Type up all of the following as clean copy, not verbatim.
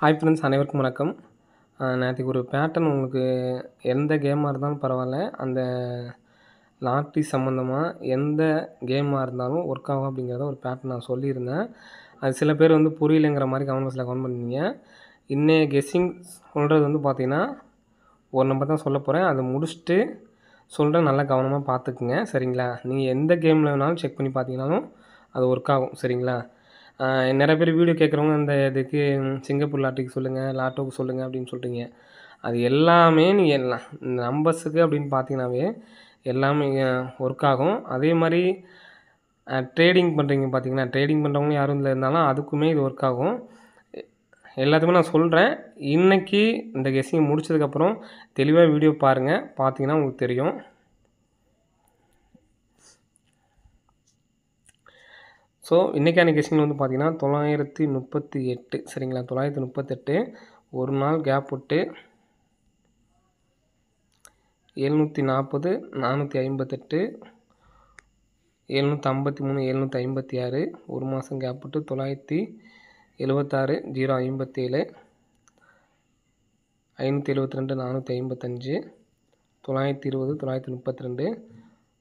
Hi friends, அனைவருக்கும் வணக்கம். நேத்திக்கு ஒரு பேட்டர்ன் உங்களுக்கு எந்த கேமாக இருந்தாலும் பரவாயில்ல, அந்த லாட்ரி சம்மந்தமா எந்த கேமாக இருந்தாலும் ஒர்க் ஆகும் அப்படிங்கிறத ஒரு பேட்டர்ன் நான் சொல்லியிருந்தேன். அது சில பேர் வந்து புரியலைங்கிற மாதிரி கமெண்ட் பாக்ஸில் கமெண்ட் பண்ணிங்க. இன்னைய கெஸ்ஸிங் சொல்கிறது வந்து பார்த்தீங்கன்னா, ஒரு நம்பர் தான் சொல்ல போகிறேன். அதை முடிச்சுட்டு சொல்கிறேன், நல்லா கவனமாக பார்த்துக்குங்க. சரிங்களா? நீங்கள் எந்த கேமில் வேணாலும் செக் பண்ணி பார்த்தீங்கன்னாலும் அது ஒர்க் ஆகும். சரிங்களா? நிறைய பேர் வீடியோ கேட்குறவங்க இந்த இதுக்கு சிங்கப்பூர் லாட்டரிக்கு சொல்லுங்கள், லாட்டோவுக்கு சொல்லுங்கள் அப்படின்னு சொல்கிறீங்க. அது எல்லாமே நீங்கள் எல்லாம் நம்பர்ஸுக்கு அப்படின்னு பார்த்தீங்கன்னாவே எல்லாமே ஒர்க் ஆகும். அதே மாதிரி ட்ரேடிங் பண்ணுறீங்க பார்த்தீங்கன்னா, ட்ரேடிங் பண்ணுறவங்க யாரும் இதில் இருந்தாலும் அதுக்குமே இது ஒர்க் ஆகும். எல்லாத்துக்குமே நான் சொல்கிறேன். இன்றைக்கி இந்த கெஸ்ஸிங் முடிச்சதுக்கப்புறம் தெளிவாக வீடியோ பாருங்கள். பார்த்தீங்கன்னா உங்களுக்கு தெரியும். ஸோ இன்றைக்கான கெஸ்ஸிங் வந்து பார்த்தீங்கன்னா 938. சரிங்களா? 938 ஒரு நாள் கேப் விட்டு 740, 458, 753, 756 ஒரு மாதம் கேப் விட்டு 976, 057, 572, 455, 920, 932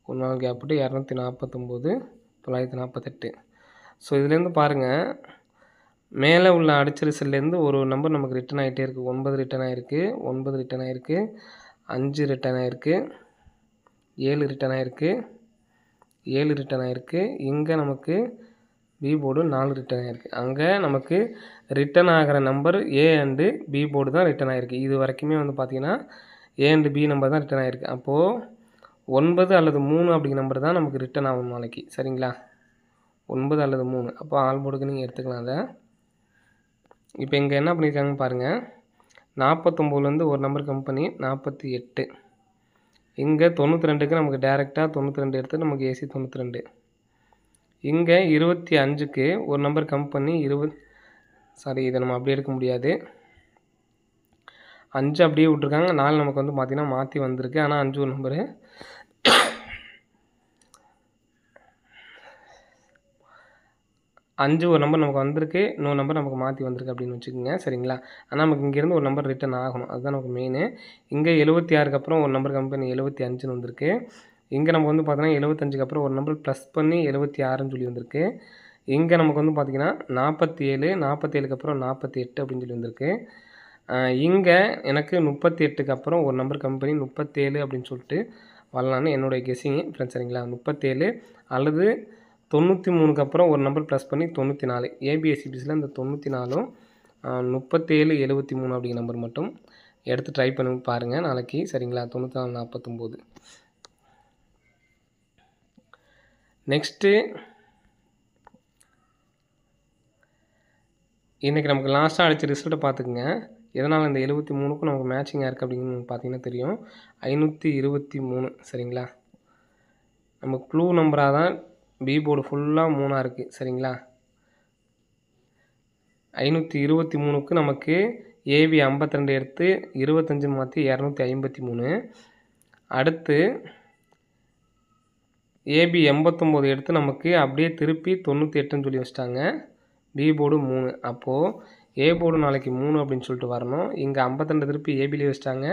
ஒரு நாள் கேப் விட்டு 249, 948. ஸோ இதுலேருந்து பாருங்கள், மேலே உள்ள அடிச்ச ரிசல்ட்லேருந்து ஒரு நம்பர் நமக்கு ரிட்டன் ஆகிட்டே இருக்குது. 9 ரிட்டன் ஆகிருக்கு, 9 ரிட்டன் ஆகிருக்கு, 5 ரிட்டன் ஆகிருக்கு, 7 ரிட்டன் ஆகிருக்கு, 7 ரிட்டன் ஆகிருக்கு. இங்கே நமக்கு பி போர்டு 4 ரிட்டன் ஆகிருக்கு. அங்கே நமக்கு ரிட்டன் ஆகிற number A and B board தான் ரிட்டன் ஆகிருக்கு. இது வரைக்குமே வந்து பார்த்திங்கன்னா ஏ அண்டு பி நம்பர் தான் ரிட்டன் ஆகிருக்கு. அப்போது 9 அல்லது 3 அப்படிங்கிற நம்பர் தான் நமக்கு ரிட்டன் ஆகும் நாளைக்கு. சரிங்களா? 9 அல்லது 3. அப்போ ஆல் போர்டுக்கு நீங்கள் எடுத்துக்கலாம் அதை. இப்போ இங்கே என்ன பண்ணியிருக்காங்கன்னு பாருங்கள். 49லேருந்து ஒரு நம்பர் கம்மி பண்ணி 48. இங்கே 92க்கு நமக்கு டேரெக்டாக 92 எடுத்து நமக்கு ஏசி 92. இங்கே 25க்கு ஒரு நம்பர் கம்மி பண்ணி இதை நம்ம அப்படியே எடுக்க முடியாது. 5 அப்படியே விட்ருக்காங்க. 4 நமக்கு வந்து பார்த்திங்கன்னா மாற்றி வந்திருக்கு. ஆனால் 5 ஒரு நம்பரு. 5 ஒரு நம்பர் நமக்கு வந்திருக்கு, இன்னொரு நம்பர் நமக்கு மாற்றி வந்திருக்கு அப்படின்னு வச்சுக்கோங்க. சரிங்களா? ஆனால் நமக்கு இங்கேருந்து ஒரு நம்பர் ரிட்டன் ஆகணும். அதுதான் நமக்கு மெயினு. இங்கே 76க்கு அப்புறம் ஒரு நம்பர் கம்மி பண்ணி 75ன்னு வந்திருக்கு. இங்கே நமக்கு வந்து பார்த்தீங்கன்னா 75க்கு அப்புறம் ஒரு நம்பர் ப்ளஸ் பண்ணி 76ன்னு சொல்லி வந்திருக்கு. இங்கே நமக்கு வந்து பார்த்திங்கன்னா 47, 47க்கு அப்புறம் 48 அப்படின்னு சொல்லி வந்திருக்கு. இங்கே எனக்கு 38க்கு அப்புறம் ஒரு நம்பர் கம்மி பண்ணி 37 அப்படின்னு சொல்லிட்டு வரலான்னு என்னுடைய கெஸ்ஸிங்கு ஃப்ரெண்ட்ஸ். சரிங்களா? 37 அல்லது 93க்கு அப்புறம் ஒரு நம்பர் ப்ளஸ் பண்ணி 94. ஏபிஎஸ்சிபிஸில் இந்த 94ம் 37, 73 அப்படிங்கிற நம்பர் மட்டும் எடுத்து ட்ரை பண்ணி பாருங்கள் நாளைக்கு. சரிங்களா? 94, 49. நெக்ஸ்ட்டு இன்றைக்கி நமக்கு லாஸ்ட்டாக அடித்த ரிசல்ட்டை பார்த்துக்குங்க. எதனால் இந்த 73க்கும் நமக்கு மேட்சிங்காக இருக்குது அப்படின்னு பார்த்தீங்கன்னா தெரியும். 523. சரிங்களா? நம்ம க்ளூ நம்பராக தான் பி போர்டு ஃபுல்லாக 3ஆக இருக்குது. சரிங்களா? 523க்கு நமக்கு ஏபி 52 எடுத்து 25 மாற்றி 253. அடுத்து ஏபி 89 எடுத்து நமக்கு அப்படியே திருப்பி 98ன்னு சொல்லி வச்சிட்டாங்க. B board 3. அப்போது ஏ போர்டு நாளைக்கு 3 அப்படின்னு சொல்லிட்டு வரணும். இங்கே 52 திருப்பி ஏபிலே வச்சிட்டாங்க.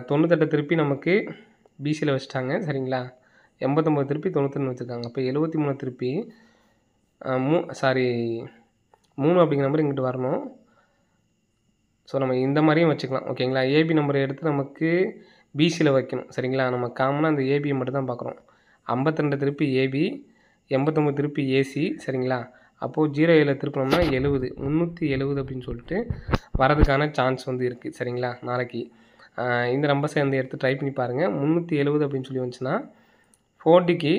98 திருப்பி நமக்கு பிசியில் வச்சிட்டாங்க. சரிங்களா? 89 திருப்பி 91 வச்சுருக்காங்க. அப்போ 73 திருப்பி 3 அப்படிங்கிற நம்பர் இங்கிட்டு வரணும். ஸோ நம்ம இந்த மாதிரியும் வச்சுக்கலாம். ஓகேங்களா? ஏபி நம்பரை எடுத்து நமக்கு பிசியில் வைக்கணும். சரிங்களா? நம்ம காமனாக அந்த ஏபியை மட்டும் தான் பார்க்குறோம். 52 திருப்பி ஏபி, 89 திருப்பி ஏசி. சரிங்களா? அப்போது 07 திருப்பினோம்னா 70, 370 அப்படின்னு சொல்லிட்டு வரதுக்கான சான்ஸ் வந்து இருக்குது. சரிங்களா? நாளைக்கு இந்த நம்பர்ஸை வந்து எடுத்து ட்ரை பண்ணி பாருங்கள். 370 அப்படின்னு சொல்லி வந்துச்சுன்னா 40க்கு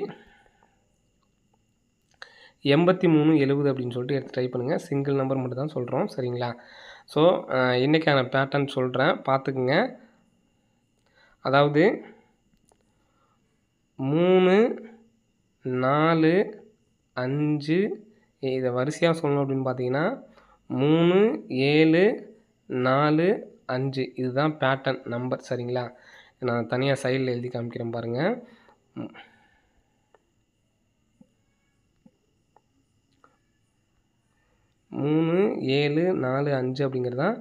83, 70 அப்படின்னு சொல்லிட்டு எடுத்து ட்ரை பண்ணுங்கள். சிங்கிள் நம்பர் மட்டும் தான் சொல்கிறோம். சரிங்களா? ஸோ இன்றைக்கான பேட்டர்ன் சொல்கிறேன், பார்த்துக்குங்க. அதாவது 3, 4, 5 இதை வரிசையாக சொல்லணும் அப்படின்னு பார்த்தீங்கன்னா 3, 7, 4, 5 இதுதான் பேட்டர்ன் நம்பர். சரிங்களா? நான் தனியாக சைடில் எழுதி காமிக்கிறேன் பாருங்கள். 3, 3 7 4 5 அப்படிங்கிறது தான்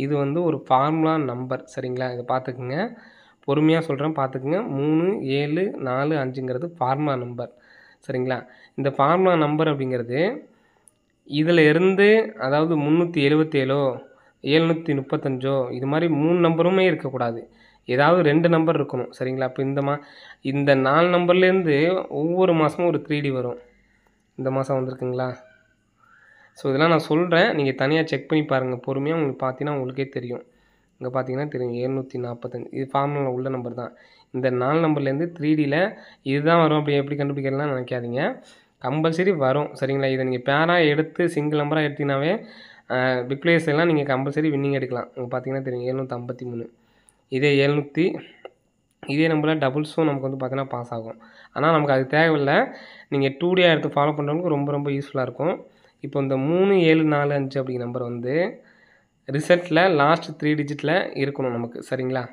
இது வந்து ஒரு ஃபார்முலா நம்பர். சரிங்களா? இதை பார்த்துக்குங்க, பொறுமையாக சொல்கிறேன் பார்த்துக்குங்க. 3 7 4 5ங்கிறது ஃபார்முலா நம்பர். சரிங்களா? இந்த ஃபார்முலா நம்பர் அப்படிங்கிறது இதில் இருந்து அதாவது 377ஓ 735ஓ இது மாதிரி 3 நம்பருமே இருக்கக்கூடாது. ஏதாவது 2 நம்பர் இருக்கணும். சரிங்களா? இப்போ இந்த 4 நம்பர்லேருந்து ஒவ்வொரு மாதமும் ஒரு 3D வரும். இந்த மாதம் வந்திருக்குங்களா? ஸோ இதெல்லாம் நான் சொல்கிறேன், நீங்கள் தனியாக செக் பண்ணி பாருங்கள். பொறுமையாக உங்களுக்கு பார்த்தீங்கன்னா உங்களுக்கே தெரியும். இங்கே பார்த்தீங்கன்னா தெரியும் 745 இது ஃபார்முலா உள்ள நம்பர் தான். இந்த 4 நம்பர்லேருந்து 3Dயில் இதுதான் வரும் அப்படி எப்படி கண்டுபிடிக்கலாம் நினைக்காதீங்க. கம்பல்சரி வரும். சரிங்களா? இதை நீங்கள் பேராக எடுத்து சிங்கிள் நம்பராக எடுத்தீங்கன்னாவே பிக் பிளேயர்ஸ் எல்லாம் நீங்கள் கம்பல்சரி வின்னிங் எடுக்கலாம். உங்களுக்கு பார்த்தீங்கன்னா தெரியும் 753 இதே நம்பரில் டபுள்ஸும் நமக்கு வந்து பார்த்தீங்கன்னா பாஸ் ஆகும். ஆனால் நமக்கு அது தேவையில்லை. நீங்கள் 2Dயாக எடுத்து ஃபாலோ பண்ணுறவங்களுக்கு ரொம்ப ரொம்ப யூஸ்ஃபுல்லாக இருக்கும். இப்போ இந்த 3 7 4 5 அப்படிங்கிற நம்பர் வந்து ரிசல்ட்டில் லாஸ்ட் 3 டிஜிட்டில் இருக்கணும் நமக்கு. சரிங்களா?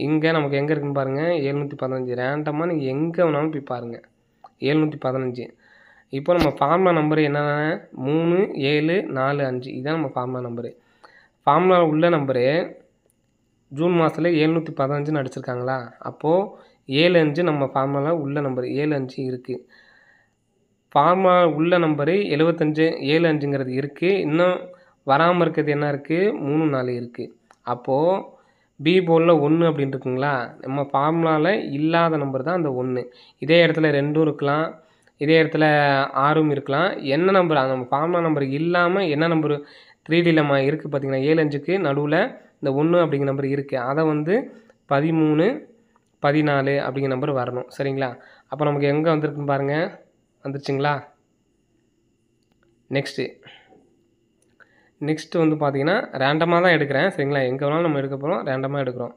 இங்கே நமக்கு எங்கே இருக்குன்னு பாருங்கள், 715. ரேண்டமாக நீங்கள் எங்கே வேணாலும் போய் பாருங்கள், 715. இப்போ நம்ம ஃபார்முலா நம்பர் என்னென்ன, 3 7 4 5 இதுதான் நம்ம ஃபார்முலா நம்பரு. ஃபார்முலா உள்ள நம்பரு ஜூன் மாதத்தில் 715ன்னு அடிச்சிருக்காங்களா? அப்போது 75 நம்ம ஃபார்முலா உள்ள நம்பர் 75 இருக்குது. ஃபார்முலா உள்ள நம்பரு 75 75ங்கிறது இருக்குது. இன்னும் வராமல் இருக்கிறது என்ன இருக்குது, 3 4 இருக்குது. அப்போது பி போர்டில் 1 அப்படின்னு இருக்குங்களா? நம்ம ஃபார்முலாவில் இல்லாத நம்பர் தான் அந்த 1. இதே இடத்துல 2ம் இருக்கலாம், இதே இடத்துல 6ம் இருக்கலாம். என்ன நம்பர் நம்ம ஃபார்முலா நம்பர் இல்லாமல் என்ன நம்பர் 3Dயில் இருக்குது பார்த்தீங்கன்னா 7 5க்கு நடுவில் இந்த 1 அப்படிங்கிற நம்பர் இருக்குது. அதை வந்து 13 14 அப்படிங்கிற நம்பர் வரணும். சரிங்களா? அப்போ நமக்கு எங்கே வந்திருக்குன்னு பாருங்கள், வந்துருச்சுங்களா? நெக்ஸ்ட்டு வந்து பார்த்தீங்கன்னா ரேண்டமாக தான் எடுக்கிறேன். சரிங்களா? எங்கே வேணாலும் நம்ம எடுக்க போகிறோம், ரேண்டமாக எடுக்கிறோம்.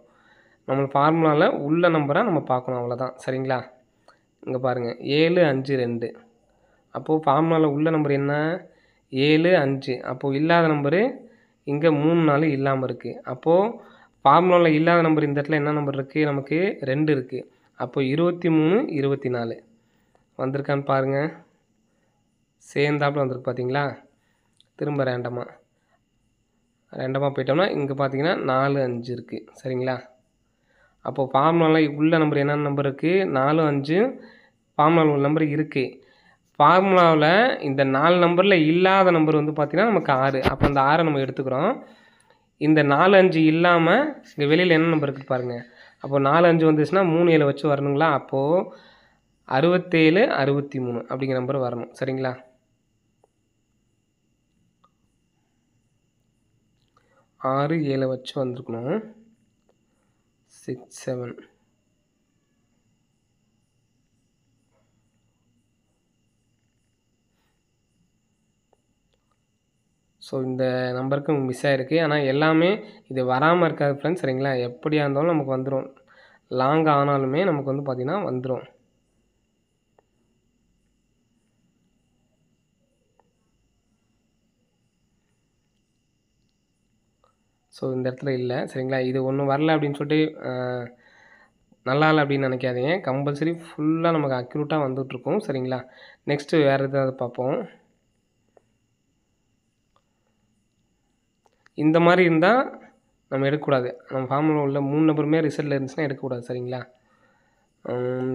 நம்ம ஃபார்முலாவில் உள்ள நம்பரை நம்ம பார்க்கணும், அவ்வளோதான். சரிங்களா? இங்கே பாருங்கள் 7 5 2. அப்போது ஃபார்முலாவில் உள்ள நம்பர் என்ன, 7 5. அப்போது இல்லாத நம்பரு இங்கே 3 4 இல்லாமல் இருக்குது. அப்போது ஃபார்முலாவில் இல்லாத நம்பர் இந்த இடத்துல என்ன நம்பர் இருக்குது, நமக்கு 2 இருக்குது. அப்போது 23 24 வந்திருக்கான்னு பாருங்கள், சேர்ந்தாப்பில் வந்திருக்கு பார்த்தீங்களா? திரும்ப ரேண்டமாக போயிட்டோம்னா இங்கே பார்த்தீங்கன்னா 4 5 இருக்குது. சரிங்களா? அப்போது ஃபார்முலாவில் உள்ள நம்பர் என்னென்ன நம்பர் இருக்குது, 4 5 ஃபார்முலாவில் உள்ள நம்பர் இருக்குது. ஃபார்முலாவில் இந்த 4 நம்பரில் இல்லாத நம்பர் வந்து பார்த்திங்கன்னா நமக்கு 6. அப்போ அந்த 6 நம்ம எடுத்துக்கிறோம். இந்த 4 5 இல்லாமல் இங்கே வெளியில் என்ன நம்பர் இருக்குது பாருங்கள். அப்போது 4 5 வந்துச்சுன்னா 3 7 வச்சு வரணுங்களா? அப்போது 67 63 அப்படிங்கிற நம்பர் வரணும். சரிங்களா? 6 7 வச்சு வந்திருக்கணும். 6 7. ஸோ இந்த நம்பருக்கு மிஸ் ஆகிருக்கு. ஆனால் எல்லாமே இது வராமல் இருக்காது ஃப்ரெண்ட்ஸ். சரிங்களா? எப்படியா இருந்தாலும் நமக்கு வந்துடும். லாங் ஆனாலுமே நமக்கு வந்து பார்த்திங்கன்னா வந்துடும். ஸோ இந்த இடத்துல இல்லை. சரிங்களா? இது ஒன்றும் வரல அப்படின்னு சொல்லிட்டு நல்லா இல்லை அப்படின்னு நினைக்காதீங்க. கம்பல்சரி ஃபுல்லாக நமக்கு அக்யூரேட்டாக வந்துகிட்ருக்கும். சரிங்களா? நெக்ஸ்ட்டு வேறு எதாவது பார்ப்போம். இந்த மாதிரி இருந்தால் நம்ம எடுக்கக்கூடாது. நம்ம ஃபார்முலா உள்ள 3 நம்பருமே ரிசல்ட்டில் இருந்துச்சுன்னா எடுக்கக்கூடாது. சரிங்களா?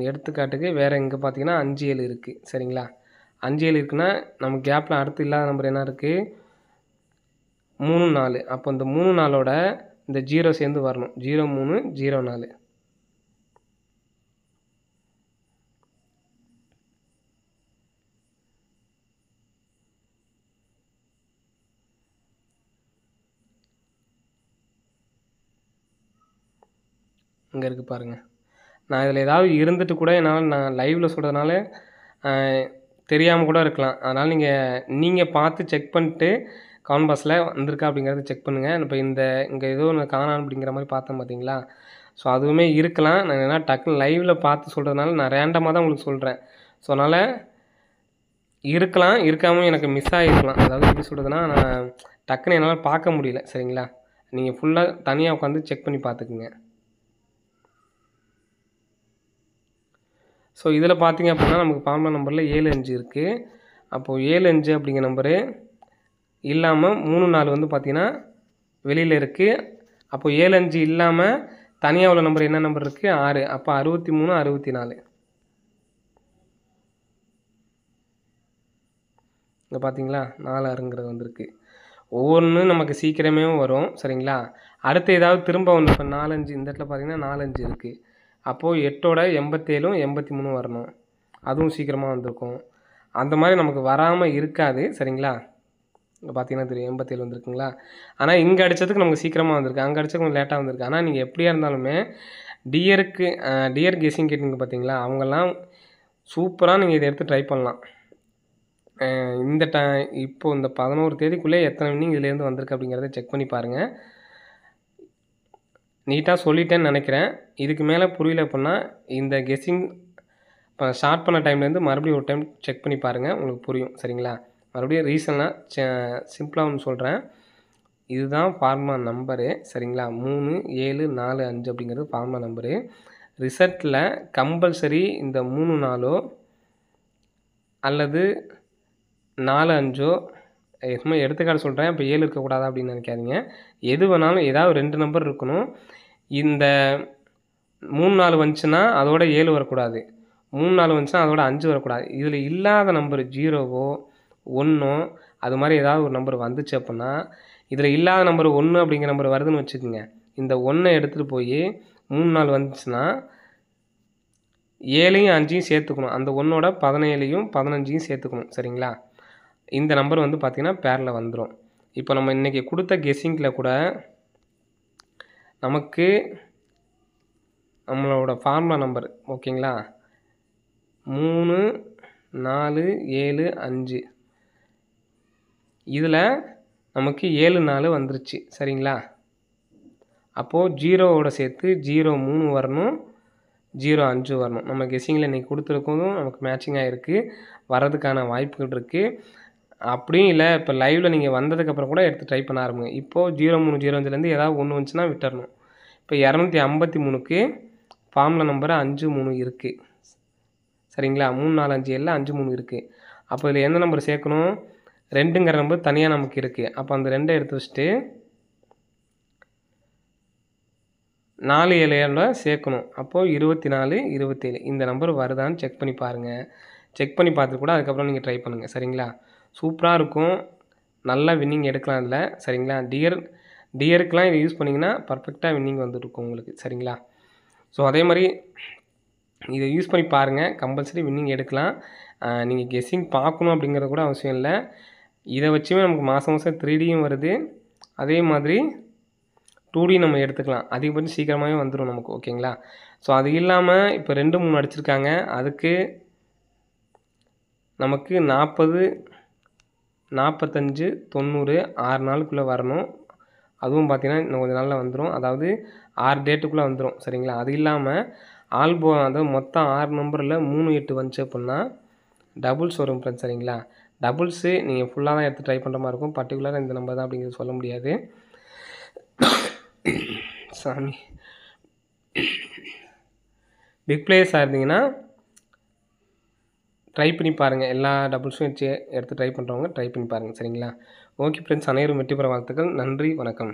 எடுத்துக்காட்டுக்கு வேறு இங்கே பார்த்தீங்கன்னா 5 7 இருக்குது. சரிங்களா? 5 7 இருக்குன்னா நம்ம கேப்பில் அடுத்து இல்லாத நம்பர் என்ன இருக்குது, 3 4. அப்போ இந்த 3 4ஓட இந்த 0 சேர்ந்து வரணும். 0 3 0 4. இங்கே இருக்குது பாருங்கள். நான் இதில் ஏதாவது இருந்துட்டு கூட நான் லைவில் சொல்கிறதுனால தெரியாமல் கூட இருக்கலாம். அதனால் நீங்கள் பார்த்து செக் பண்ணிட்டு கமெண்ட் பாக்ஸில் வந்திருக்கா அப்படிங்கிறத செக் பண்ணுங்கள். இப்போ இங்கே ஏதோ ஒன்று காணாம் அப்படிங்கிற மாதிரி பார்த்தேன் பார்த்தீங்களா? ஸோ அதுவுமே இருக்கலாம். நான் என்ன டக்குன்னு லைவில் பார்த்து சொல்கிறதுனால நான் ரேண்டமாக தான் உங்களுக்கு சொல்கிறேன். ஸோ அதனால் இருக்கலாம், இருக்காமல் எனக்கு மிஸ் ஆகிருக்கலாம். அதாவது எப்படி சொல்கிறதுனா, நான் டக்குன்னு என்னால் பார்க்க முடியல. சரிங்களா? நீங்கள் ஃபுல்லாக தனியாக உட்காந்து செக் பண்ணி பார்த்துக்குங்க. ஸோ இதில் பார்த்தீங்க அப்படின்னா நமக்கு ஃபார்முலா நம்பரில் 7 5 இருக்குது. அப்போது 7 5 அப்படிங்கிற நம்பரு இல்லாமல் 3 4 வந்து பார்த்தீங்கன்னா வெளியில் இருக்குது. அப்போது 7 5 இல்லாமல் தனியாக உள்ள நம்பர் என்ன நம்பர் இருக்குது? 6. அப்போ 63 64. இங்கே பார்த்தீங்களா 4 6ங்கிறது வந்திருக்கு. ஒவ்வொன்றும் நமக்கு சீக்கிரமே வரும். சரிங்களா? அடுத்து ஏதாவது திரும்ப ஒன்று இப்போ 4 5 இந்த இடத்துல பார்த்தீங்கன்னா 4 5 இருக்குது. அப்போது 8ஓட 87 83 வரணும். அதுவும் சீக்கிரமாக வந்திருக்கும். அந்த மாதிரி நமக்கு வராமல் இருக்காது. சரிங்களா? இங்கே பார்த்தீங்கன்னா தெரியும் 87 வந்திருக்குங்களா? ஆனால் இங்கே அடித்ததுக்கு நமக்கு சீக்கிரமாக வந்திருக்கு. அங்கே அடித்தது கொஞ்சம் லேட்டாக வந்திருக்கு. ஆனால் நீங்கள் எப்படியா இருந்தாலுமே டியர் கெஸ்ஸிங் கேட்டிங்க பார்த்தீங்களா? அவங்கெல்லாம் சூப்பராக நீங்கள் இதை எடுத்து ட்ரை பண்ணலாம். இந்த இப்போது இந்த 11 தேதிக்குள்ளே எத்தனை வின்னிங் இதுலேருந்து வந்திருக்கு அப்படிங்கிறத செக் பண்ணி பாருங்கள். நீட்டாக சொல்லிட்டேன்னு நினைக்கிறேன். இதுக்கு மேலே புரியல அப்படின்னா இந்த கெஸ்ஸிங் இப்போ ஸ்டார்ட் பண்ண டைம்லேருந்து மறுபடியும் ஒரு டைம் செக் பண்ணி பாருங்கள், உங்களுக்கு புரியும். சரிங்களா? மறுபடியும் ரீசனாக சிம்பிளாக ஒன்று சொல்கிறேன். இதுதான் ஃபார்முலா நம்பரு. சரிங்களா? 3 7 4 5 அப்படிங்கிறது ஃபார்முலா நம்பரு. ரிசல்ட்டில் கம்பல்சரி இந்த 3 4 அல்லது 4 5 சும்மா எடுத்துக்காட்டு சொல்கிறேன். இப்போ 7 இருக்கக்கூடாதா அப்படின்னு நினைக்காதீங்க. எது வேணாலும் ஏதாவது 2 நம்பர் இருக்கணும். இந்த 3 4 வந்துச்சுன்னா அதோட 7 வரக்கூடாது. 3 4 வந்துச்சுன்னா அதோட 5 வரக்கூடாது. இதில் இல்லாத நம்பர் 0வோ 1ஓ அது மாதிரி ஏதாவது ஒரு நம்பர் வந்துச்சு அப்படின்னா, இதில் இல்லாத நம்பர் 1 அப்படிங்கிற நம்பர் வருதுன்னு வச்சுக்கோங்க. இந்த 1ஐ எடுத்துகிட்டு போய் 3 4 வந்துச்சுன்னா 7ஐயும் 5ஐயும் சேர்த்துக்கணும். அந்த 1ஓட 17ஐயும் 15ஐயும் சேர்த்துக்கணும். சரிங்களா? இந்த நம்பர் வந்து பார்த்திங்கன்னா பேரில் வந்துடும். இப்போ நம்ம இன்றைக்கி கொடுத்த கெஸ்ஸிங்கில் கூட நமக்கு நம்மளோட ஃபார்முலா நம்பர் ஓகேங்களா 3 4 7 5 இதில் நமக்கு 7 4 வந்துருச்சு. சரிங்களா? அப்போது 0ஓட சேர்த்து 0 3 வரணும், 0 5 வரணும். நம்ம கெஸ்ஸிங்கில் இன்றைக்கி கொடுத்துருக்கதும் நமக்கு மேட்சிங் ஆகிருக்கு, வர்றதுக்கான வாய்ப்புகள் இருக்குது. அப்படியும் இல்லை இப்போ லைவில் நீங்கள் வந்ததுக்கப்புறம் கூட எடுத்து ட்ரை பண்ண ஆரம்பிங்க. இப்போது 0 3 0 5லேருந்து ஏதாவது ஒன்று வந்துச்சுன்னா விட்டுறணும். இப்போ 253க்கு ஃபார்முலா நம்பர் 5 3 இருக்குது. சரிங்களா? 3 4 5 7 5 3 இருக்குது. அப்போ இதில் எந்த நம்பர் சேர்க்கணும்? 2ங்கிற நம்பர் தனியாக நமக்கு இருக்குது. அப்போ அந்த 2ஐ எடுத்து வச்சுட்டு 4 7 சேர்க்கணும். அப்போது 24 27 இந்த நம்பர் வருதான்னு செக் பண்ணி பாருங்கள். செக் பண்ணி பார்த்துட்டு கூட அதுக்கப்புறம் நீங்கள் ட்ரை பண்ணுங்கள். சரிங்களா? சூப்பராக இருக்கும். நல்லா வின்னிங் எடுக்கலாம் இதில். சரிங்களா? டியருக்கெலாம் இதை யூஸ் பண்ணிங்கன்னா பர்ஃபெக்டாக வின்னிங் வந்துருக்கும் உங்களுக்கு. சரிங்களா? ஸோ அதே மாதிரி இதை யூஸ் பண்ணி பாருங்கள். கம்பல்சரி வின்னிங் எடுக்கலாம். நீங்கள் கெஸ்ஸிங் பார்க்கணும் அப்படிங்கிறது கூட அவசியம் இல்லை. இதை வச்சுமே நமக்கு மாதம் மாதம் 3Dயும் வருது. அதே மாதிரி 2D நம்ம எடுத்துக்கலாம். அதிகபட்சம் சீக்கிரமாகவே வந்துடும் நமக்கு. ஓகேங்களா? ஸோ அது இல்லாமல் இப்போ 2 3 அடிச்சிருக்காங்க. அதுக்கு நமக்கு 40 45 90 6 நாளுக்குள்ளே வரணும். அதுவும் பார்த்திங்கன்னா இன்னும் கொஞ்சம் நாளில் வந்துடும். அதாவது 6 டேட்டுக்குள்ளே வந்துடும். சரிங்களா? அது இல்லாமல் அதாவது மொத்தம் 6 நம்பரில் 3 8 வந்துச்சு அப்படின்னா டபுள்ஸ் வரும் ஃப்ரெண்ட்ஸ். சரிங்களா? டபுள்ஸு நீங்கள் ஃபுல்லாக தான் எடுத்து ட்ரை பண்ணுற மாதிரி இருக்கும். பர்டிகுலராக இந்த நம்பர் தான் அப்படிங்கிறது சொல்ல முடியாது. சாமி பிக் பிளேயர்ஸாக இருந்தீங்கன்னா ட்ரை பண்ணி பாருங்கள். எல்லா டபுள்ஸும் வச்சு எடுத்து ட்ரை பண்ணுறவங்க ட்ரை பண்ணி பாருங்கள். சரிங்களா? ஓகே ஃப்ரெண்ட்ஸ், அனைவரும் வெற்றி பெற வாழ்த்துக்கள். நன்றி, வணக்கம்.